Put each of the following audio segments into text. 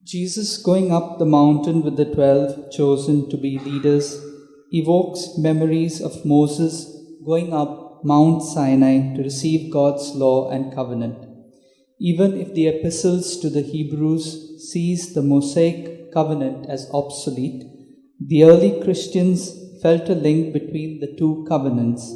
Jesus going up the mountain with the 12 chosen to be leaders evokes memories of Moses going up Mount Sinai to receive God's law and covenant. Even if the epistles to the Hebrews sees the Mosaic covenant as obsolete, the early Christians felt a link between the two covenants.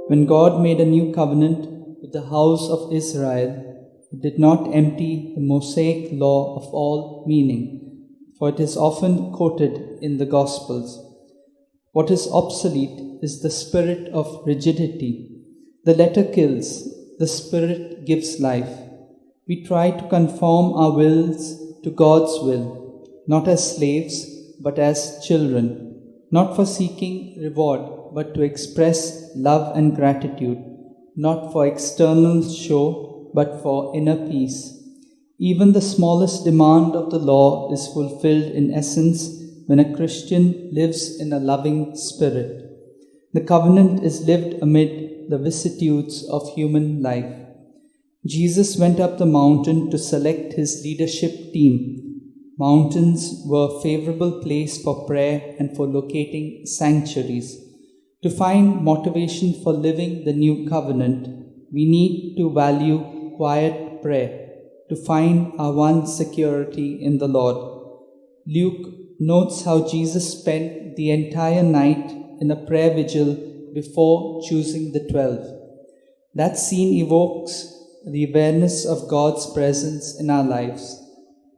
When God made a new covenant with the house of Israel, it did not empty the Mosaic law of all meaning, for it is often quoted in the Gospels. What is obsolete is the spirit of rigidity. The letter kills, the spirit gives life. We try to conform our wills to God's will, not as slaves, but as children, not for seeking reward, but to express love and gratitude, not for external show, but for inner peace. Even the smallest demand of the law is fulfilled in essence when a Christian lives in a loving spirit. The covenant is lived amid the vicissitudes of human life. Jesus went up the mountain to select his leadership team. Mountains were a favorable place for prayer and for locating sanctuaries. To find motivation for living the new covenant, we need to value quiet prayer, to find our one security in the Lord. Luke notes how Jesus spent the entire night in a prayer vigil before choosing the 12. That scene evokes the awareness of God's presence in our lives,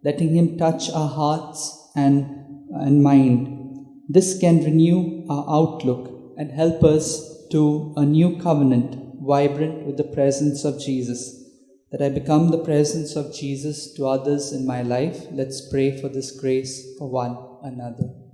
letting Him touch our hearts and mind. This can renew our outlook and help us to a new covenant, vibrant with the presence of Jesus. That I become the presence of Jesus to others in my life. Let's pray for this grace for one another.